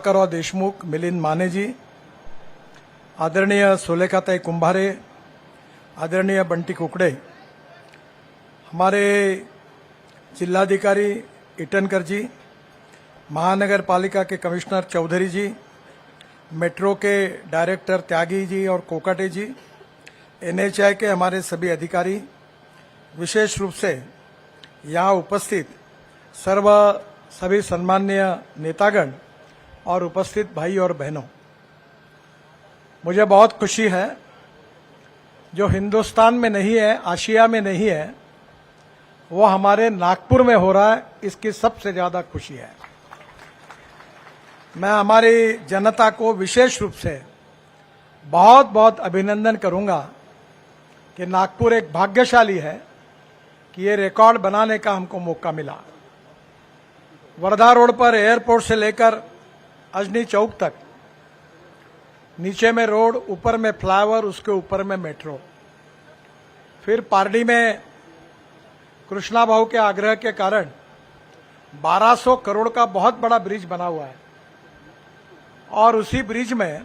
प्रभाकरराव देशमुख, मिलिंद माने जी, आदरणीय सुलेखाताई कुंभारे, आदरणीय बंटी कुकड़े, हमारे जिलाधिकारी ईटनकर जी, महानगर पालिका के कमिश्नर चौधरी जी, मेट्रो के डायरेक्टर त्यागी जी और कोकाटे जी, एनएचआई के हमारे सभी अधिकारी, विशेष रूप से यहाँ उपस्थित सभी सम्माननीय नेतागण और उपस्थित भाई और बहनों, मुझे बहुत खुशी है। जो हिंदुस्तान में नहीं है, आशिया में नहीं है, वो हमारे नागपुर में हो रहा है, इसकी सबसे ज्यादा खुशी है। मैं हमारी जनता को विशेष रूप से बहुत बहुत अभिनंदन करूंगा कि नागपुर एक भाग्यशाली है कि ये रिकॉर्ड बनाने का हमको मौका मिला। वर्धा रोड पर एयरपोर्ट से लेकर अजनी चौक तक, नीचे में रोड, ऊपर में फ्लाईओवर, उसके ऊपर में मेट्रो। फिर पारडी में कृष्णा भाऊ के आग्रह के कारण 1200 करोड़ का बहुत बड़ा ब्रिज बना हुआ है, और उसी ब्रिज में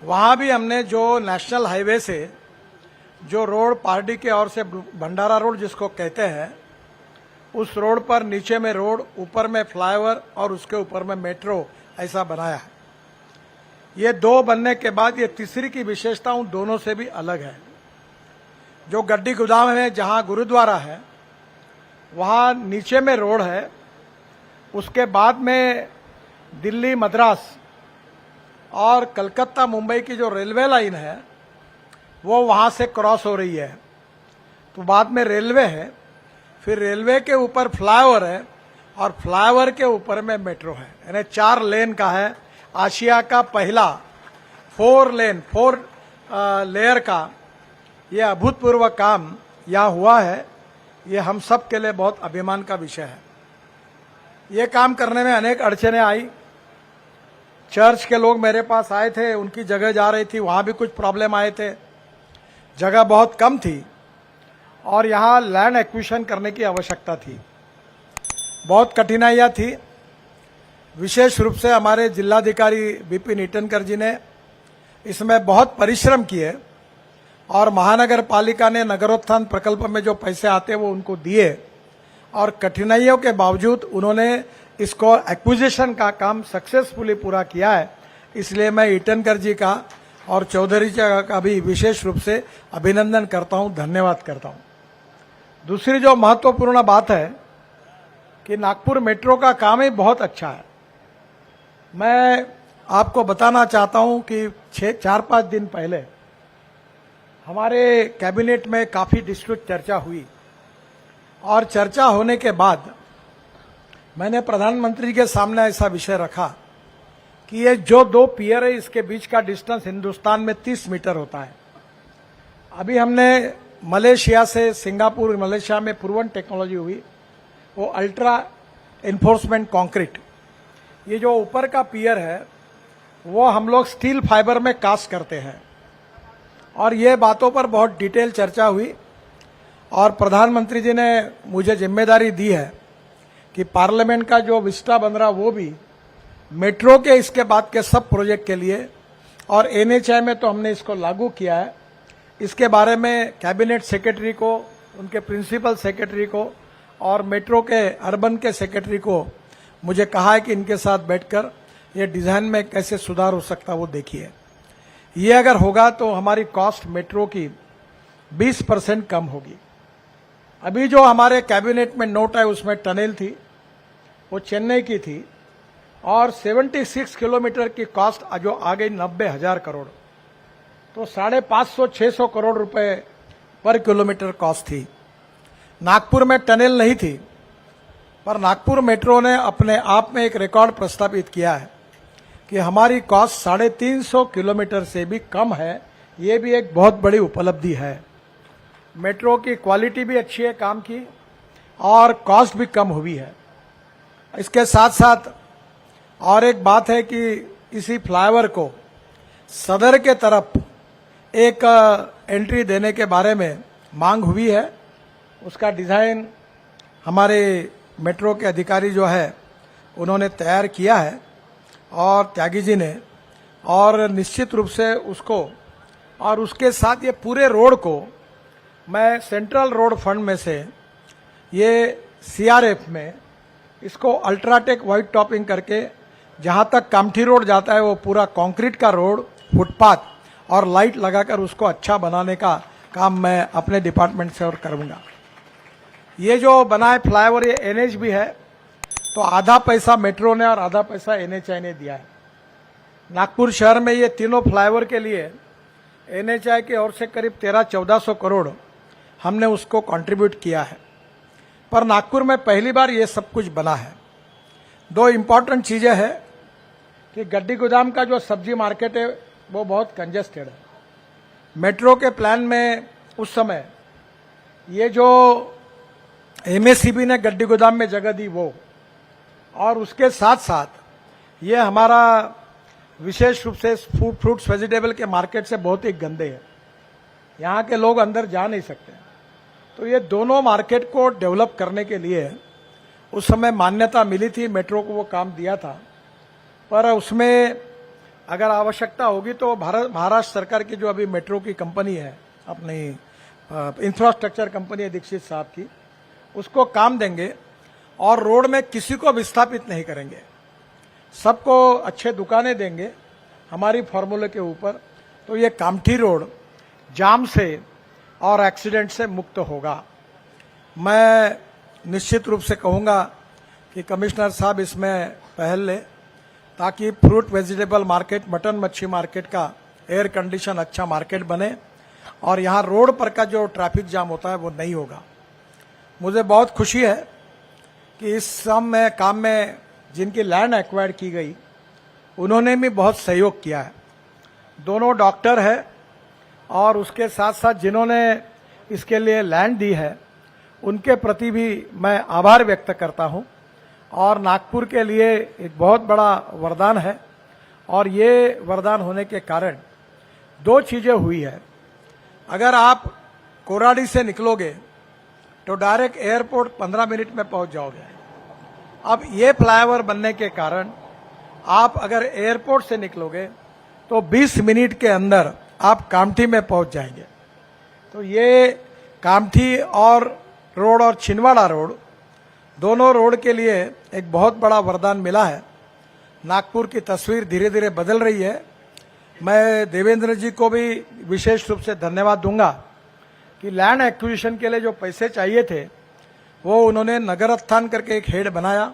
वहां भी हमने जो नेशनल हाईवे से जो रोड पारडी के ओर से भंडारा रोड जिसको कहते हैं, उस रोड पर नीचे में रोड, ऊपर में फ्लाईओवर और उसके ऊपर में मेट्रो ऐसा बनाया है। ये दो बनने के बाद ये तीसरी की विशेषता उन दोनों से भी अलग है। जो गड्डी गोदाम में जहां गुरुद्वारा है, वहां नीचे में रोड है, उसके बाद में दिल्ली, मद्रास और कलकत्ता, मुंबई की जो रेलवे लाइन है वो वहां से क्रॉस हो रही है, तो बाद में रेलवे है, फिर रेलवे के ऊपर फ्लाईओवर है और फ्लाईओवर के ऊपर में मेट्रो है। यानी 4 लेन का है। आशिया का पहला 4 लेयर का ये अभूतपूर्व काम यहाँ हुआ है। ये हम सब के लिए बहुत अभिमान का विषय है। ये काम करने में अनेक अड़चने आई। चर्च के लोग मेरे पास आए थे, उनकी जगह जा रही थी, वहां भी कुछ प्रॉब्लम आए थे, जगह बहुत कम थी और यहाँ लैंड एक्विजिशन करने की आवश्यकता थी, बहुत कठिनाइयां थी। विशेष रूप से हमारे जिलाधिकारी विपिन ईटनकर जी ने इसमें बहुत परिश्रम किए और महानगर पालिका ने नगरोत्थान प्रकल्प में जो पैसे आते वो उनको दिए, और कठिनाइयों के बावजूद उन्होंने इसको एक्विजिशन का काम सक्सेसफुली पूरा किया है। इसलिए मैं ईटनकर जी का और चौधरी जी का भी विशेष रूप से अभिनंदन करता हूं, धन्यवाद करता हूं। दूसरी जो महत्वपूर्ण बात है कि नागपुर मेट्रो का काम ही बहुत अच्छा है। मैं आपको बताना चाहता हूं कि 4-5 दिन पहले हमारे कैबिनेट में काफी विस्तृत चर्चा हुई, और चर्चा होने के बाद मैंने प्रधानमंत्री के सामने ऐसा विषय रखा कि ये जो 2 पियर है, इसके बीच का डिस्टेंस हिंदुस्तान में 30 मीटर होता है। अभी हमने मलेशिया से, सिंगापुर, मलेशिया में प्रूवन टेक्नोलॉजी हुई, वो अल्ट्रा एनफोर्समेंट कंक्रीट, ये जो ऊपर का पियर है वो हम लोग स्टील फाइबर में कास्ट करते हैं, और ये बातों पर बहुत डिटेल चर्चा हुई। और प्रधानमंत्री जी ने मुझे जिम्मेदारी दी है कि पार्लियामेंट का जो विस्टा बन रहा वो भी मेट्रो के इसके बाद के सब प्रोजेक्ट के लिए, और एनएचआई में तो हमने इसको लागू किया है। इसके बारे में कैबिनेट सेक्रेटरी को, उनके प्रिंसिपल सेक्रेटरी को और मेट्रो के अर्बन के सेक्रेटरी को मुझे कहा है कि इनके साथ बैठकर ये डिजाइन में कैसे सुधार हो सकता वो देखिए। ये अगर होगा तो हमारी कॉस्ट मेट्रो की 20% कम होगी। अभी जो हमारे कैबिनेट में नोट है उसमें टनल थी, वो चेन्नई की थी, और 76 किलोमीटर की कॉस्ट जो आ गई 90,000 करोड़, तो 550-600 करोड़ रुपए पर किलोमीटर कॉस्ट थी। नागपुर में टनल नहीं थी, पर नागपुर मेट्रो ने अपने आप में एक रिकॉर्ड प्रस्तावित किया है कि हमारी कॉस्ट 350 किलोमीटर से भी कम है। ये भी एक बहुत बड़ी उपलब्धि है। मेट्रो की क्वालिटी भी अच्छी है काम की, और कॉस्ट भी कम हुई है। इसके साथ साथ और एक बात है कि इसी फ्लाईओवर को सदर के तरफ एक एंट्री देने के बारे में मांग हुई है। उसका डिजाइन हमारे मेट्रो के अधिकारी जो है उन्होंने तैयार किया है, और त्यागी जी ने, और निश्चित रूप से उसको और उसके साथ ये पूरे रोड को मैं सेंट्रल रोड फंड में से ये सीआरएफ में इसको अल्ट्राटेक वाइट टॉपिंग करके जहां तक कामठी रोड जाता है वो पूरा कंक्रीट का रोड, फुटपाथ और लाइट लगाकर उसको अच्छा बनाने का काम मैं अपने डिपार्टमेंट से और करूंगा। ये जो बना है फ्लाईओवर, ये एनएच भी है, तो आधा पैसा मेट्रो ने और आधा पैसा एनएचआई ने दिया है। नागपुर शहर में ये तीनों फ्लाईओवर के लिए एनएचआई की ओर से करीब 1300-1400 करोड़ हमने उसको कंट्रीब्यूट किया है। पर नागपुर में पहली बार ये सब कुछ बना है। दो इम्पॉर्टेंट चीजें हैं कि गड्डी गोदाम का जो सब्जी मार्केट है वो बहुत कंजेस्टेड है। मेट्रो के प्लान में उस समय ये जो एमएससीबी ने गड्डी गोदाम में जगह दी वो, और उसके साथ साथ ये हमारा विशेष रूप से फ्रूट्स वेजिटेबल के मार्केट से बहुत ही गंदे है, यहाँ के लोग अंदर जा नहीं सकते। तो ये दोनों मार्केट को डेवलप करने के लिए उस समय मान्यता मिली थी, मेट्रो को वो काम दिया था। पर उसमें अगर आवश्यकता होगी तो महाराष्ट्र सरकार की जो अभी मेट्रो की कंपनी है, अपनी इंफ्रास्ट्रक्चर कंपनी है दीक्षित साहब की, उसको काम देंगे और रोड में किसी को विस्थापित नहीं करेंगे, सबको अच्छे दुकानें देंगे हमारी फॉर्मूले के ऊपर। तो ये कामठी रोड जाम से और एक्सीडेंट से मुक्त होगा। मैं निश्चित रूप से कहूंगा कि कमिश्नर साहब इसमें पहल ले, ताकि फ्रूट वेजिटेबल मार्केट, मटन मच्छी मार्केट का एयर कंडीशन अच्छा मार्केट बने और यहाँ रोड पर का जो ट्रैफिक जाम होता है वो नहीं होगा। मुझे बहुत खुशी है कि इस काम में जिनकी लैंड एक्वायर की गई उन्होंने भी बहुत सहयोग किया है। दोनों डॉक्टर है और उसके साथ साथ जिन्होंने इसके लिए लैंड दी है उनके प्रति भी मैं आभार व्यक्त करता हूं। और नागपुर के लिए एक बहुत बड़ा वरदान है, और ये वरदान होने के कारण दो चीजें हुई है। अगर आप कोराडी से निकलोगे तो डायरेक्ट एयरपोर्ट 15 मिनट में पहुंच जाओगे। अब ये फ्लाईओवर बनने के कारण आप अगर एयरपोर्ट से निकलोगे तो 20 मिनट के अंदर आप कामठी में पहुंच जाएंगे। तो ये कामठी और रोड और छिंदवाड़ा रोड, दोनों रोड के लिए एक बहुत बड़ा वरदान मिला है। नागपुर की तस्वीर धीरे धीरे बदल रही है। मैं देवेंद्र जी को भी विशेष रूप से धन्यवाद दूंगा कि लैंड एक्विजिशन के लिए जो पैसे चाहिए थे वो उन्होंने नगर स्थान करके एक हेड बनाया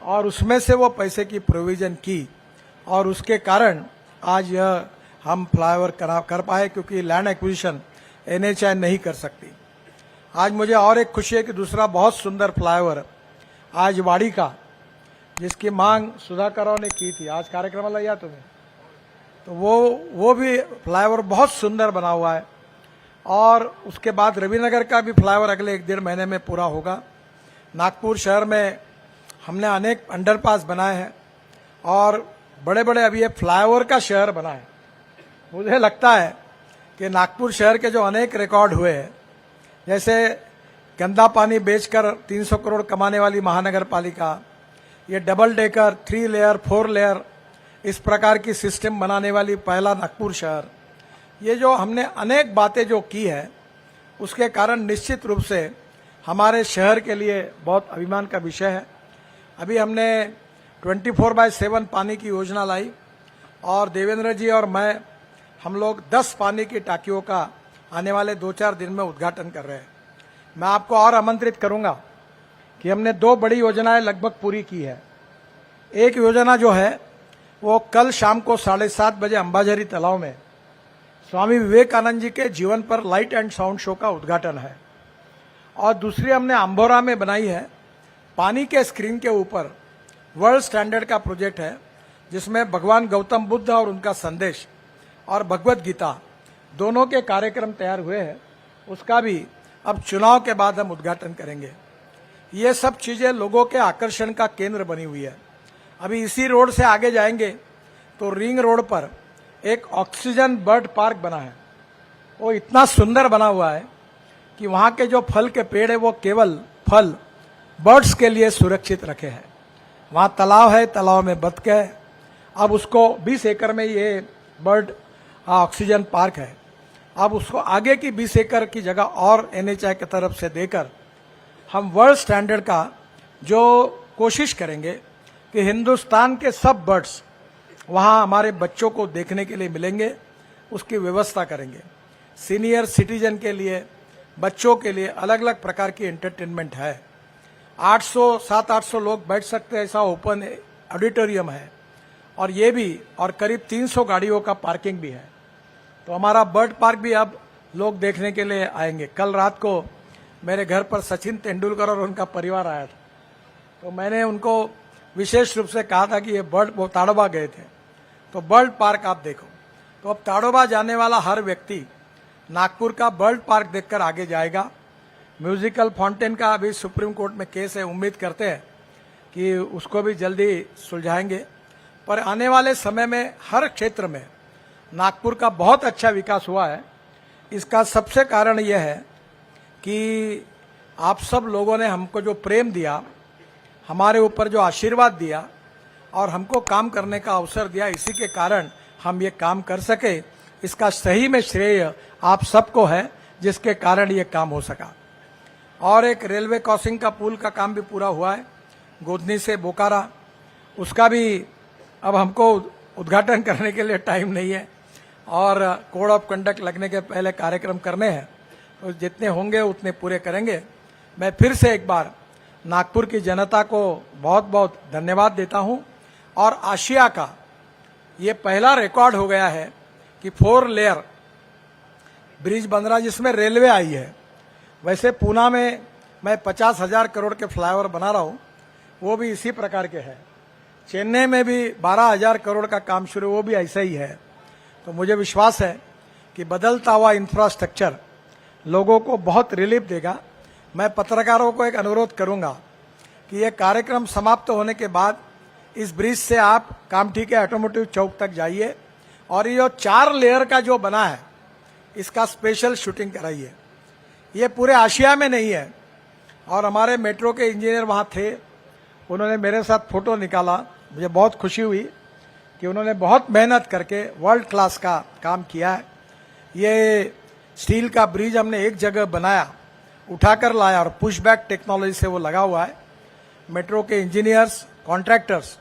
और उसमें से वो पैसे की प्रोविजन की, और उसके कारण आज यह हम फ्लाईओवर कर पाए, क्योंकि लैंड एक्विजिशन एनएचआई नहीं कर सकती। आज मुझे और एक खुशी है कि दूसरा बहुत सुंदर फ्लाईओवर आज वाड़ी का, जिसकी मांग सुधाकर राव ने की थी, आज कार्यक्रम लिया तुम्हें, तो वो भी फ्लाईओवर बहुत सुंदर बना हुआ है। और उसके बाद रविनगर का भी फ्लाईओवर अगले 1-1.5 महीने में पूरा होगा। नागपुर शहर में हमने अनेक अंडरपास बनाए हैं और बड़े बड़े अभी ये फ्लाईओवर का शहर बना है। मुझे लगता है कि नागपुर शहर के जो अनेक रिकॉर्ड हुए हैं, जैसे गंदा पानी बेचकर 300 करोड़ कमाने वाली महानगर पालिका, ये डबल डेकर 3 लेयर 4 लेयर इस प्रकार की सिस्टम बनाने वाली पहला नागपुर शहर, ये जो हमने अनेक बातें जो की है उसके कारण निश्चित रूप से हमारे शहर के लिए बहुत अभिमान का विषय है। अभी हमने 24/7 पानी की योजना लाई और देवेंद्र जी और हम लोग 10 पानी की टांकियों का आने वाले 2-4 दिन में उद्घाटन कर रहे हैं। मैं आपको और आमंत्रित करूंगा कि हमने 2 बड़ी योजनाएं लगभग पूरी की है। एक योजना जो है वो कल शाम को 7:30 बजे अंबाझरी तालाब में स्वामी विवेकानंद जी के जीवन पर लाइट एंड साउंड शो का उद्घाटन है, और दूसरी हमने अंबोरा में बनाई है, पानी के स्क्रीन के ऊपर वर्ल्ड स्टैंडर्ड का प्रोजेक्ट है, जिसमें भगवान गौतम बुद्ध और उनका संदेश और भगवत गीता दोनों के कार्यक्रम तैयार हुए हैं। उसका भी अब चुनाव के बाद हम उद्घाटन करेंगे। ये सब चीजें लोगों के आकर्षण का केंद्र बनी हुई है। अभी इसी रोड से आगे जाएंगे तो रिंग रोड पर एक ऑक्सीजन बर्ड पार्क बना है। वो इतना सुंदर बना हुआ है कि वहां के जो फल के पेड़ है वो केवल फल बर्ड्स के लिए सुरक्षित रखे हैं। वहां तालाब है, तालाब में बतखें अब उसको 20 एकड़ में ये बर्ड ऑक्सीजन पार्क है, अब उसको आगे की 20 एकड़ की जगह और NHI की तरफ से देकर हम वर्ल्ड स्टैंडर्ड का जो कोशिश करेंगे कि हिंदुस्तान के सब बर्ड्स वहाँ हमारे बच्चों को देखने के लिए मिलेंगे, उसकी व्यवस्था करेंगे। सीनियर सिटीजन के लिए, बच्चों के लिए अलग अलग प्रकार की एंटरटेनमेंट है। 700-800 लोग बैठ सकते हैं, ऐसा ओपन ऑडिटोरियम है, और ये भी, और करीब 300 गाड़ियों का पार्किंग भी है। तो हमारा बर्ड पार्क भी अब लोग देखने के लिए आएंगे। कल रात को मेरे घर पर सचिन तेंदुलकर और उनका परिवार आया था, तो मैंने उनको विशेष रूप से कहा था कि ये बर्ड, वो ताड़ोबा गए थे, तो बर्ड पार्क आप देखो। तो अब ताड़ोबा जाने वाला हर व्यक्ति नागपुर का बर्ड पार्क देखकर आगे जाएगा। म्यूजिकल फाउंटेन का अभी सुप्रीम कोर्ट में केस है, उम्मीद करते हैं कि उसको भी जल्दी सुलझाएंगे। पर आने वाले समय में हर क्षेत्र में नागपुर का बहुत अच्छा विकास हुआ है। इसका सबसे कारण यह है कि आप सब लोगों ने हमको जो प्रेम दिया, हमारे ऊपर जो आशीर्वाद दिया और हमको काम करने का अवसर दिया, इसी के कारण हम ये काम कर सके। इसका सही में श्रेय आप सबको है, जिसके कारण ये काम हो सका। और एक रेलवे क्रॉसिंग का पुल का काम भी पूरा हुआ है, गोधनी से बोकारा, उसका भी अब हमको उद्घाटन करने के लिए टाइम नहीं है, और कोड ऑफ कंडक्ट लगने के पहले कार्यक्रम करने हैं, तो जितने होंगे उतने पूरे करेंगे। मैं फिर से एक बार नागपुर की जनता को बहुत बहुत धन्यवाद देता हूं। और आशिया का ये पहला रिकॉर्ड हो गया है कि 4 लेयर ब्रिज बन रहा, जिसमें रेलवे आई है। वैसे पूना में मैं 50,000 करोड़ के फ्लाईओवर बना रहा हूं, वो भी इसी प्रकार के है। चेन्नई में भी 12,000 करोड़ का काम शुरू, वो भी ऐसा ही है। तो मुझे विश्वास है कि बदलता हुआ इंफ्रास्ट्रक्चर लोगों को बहुत रिलीफ देगा। मैं पत्रकारों को एक अनुरोध करूंगा कि ये कार्यक्रम समाप्त होने के बाद इस ब्रिज से आप कामठी के ऑटोमोटिव चौक तक जाइए, और ये 4 लेयर का जो बना है, इसका स्पेशल शूटिंग कराइए। ये पूरे आशिया में नहीं है। और हमारे मेट्रो के इंजीनियर वहाँ थे, उन्होंने मेरे साथ फोटो निकाला, मुझे बहुत खुशी हुई कि उन्होंने बहुत मेहनत करके वर्ल्ड क्लास का काम किया है। ये स्टील का ब्रिज हमने एक जगह बनाया, उठाकर लाया, और पुशबैक टेक्नोलॉजी से वो लगा हुआ है। मेट्रो के इंजीनियर्स, कॉन्ट्रैक्टर्स,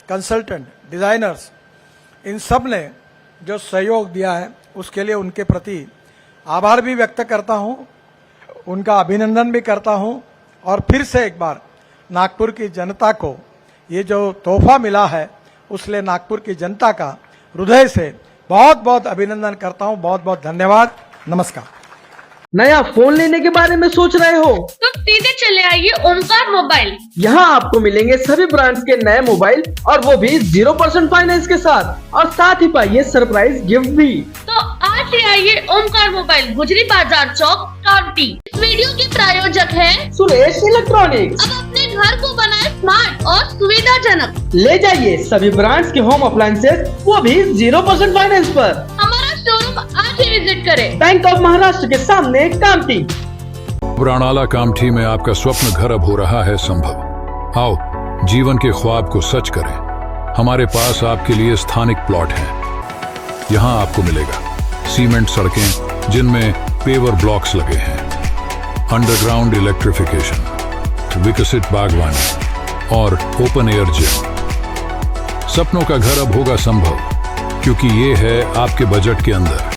कंसल्टेंट, डिजाइनर्स, इन सब ने जो सहयोग दिया है, उसके लिए उनके प्रति आभार भी व्यक्त करता हूं, उनका अभिनंदन भी करता हूं। और फिर से एक बार नागपुर की जनता को ये जो तोहफा मिला है, उसलिए नागपुर की जनता का हृदय से बहुत बहुत अभिनंदन करता हूं। बहुत बहुत धन्यवाद। नमस्कार। नया फोन लेने के बारे में सोच रहे हो तो सीधे चले आइए ओमकार मोबाइल। यहाँ आपको मिलेंगे सभी ब्रांड्स के नए मोबाइल, और वो भी 0% फाइनेंस के साथ, और साथ ही पाइए सरप्राइज गिफ्ट भी। तो आज ही आइए ओमकार मोबाइल, गुजरी बाजार चौक, कामठी। इस वीडियो के प्रायोजक है सुरेश इलेक्ट्रॉनिक्स। अब अपने घर को बनाए स्मार्ट और सुविधाजनक। ले जाइए सभी ब्रांड्स के होम अप्लायंसेस, वो भी 0% फाइनेंस पर। हमारा शोरूम आज ही विजिट करें। बैंक ऑफ महाराष्ट्र के सामने, कामठी। पुराणाला कामठी में आपका स्वप्न घर अब हो रहा है संभव। आओ जीवन के ख्वाब को सच करें। हमारे पास आपके लिए स्थानिक प्लॉट हैं। यहाँ आपको मिलेगा सीमेंट सड़कें जिनमें पेवर ब्लॉक्स लगे हैं, अंडरग्राउंड इलेक्ट्रिफिकेशन, विकसित बागवानी और ओपन एयर जिम। सपनों का घर अब होगा संभव, क्योंकि ये है आपके बजट के अंदर।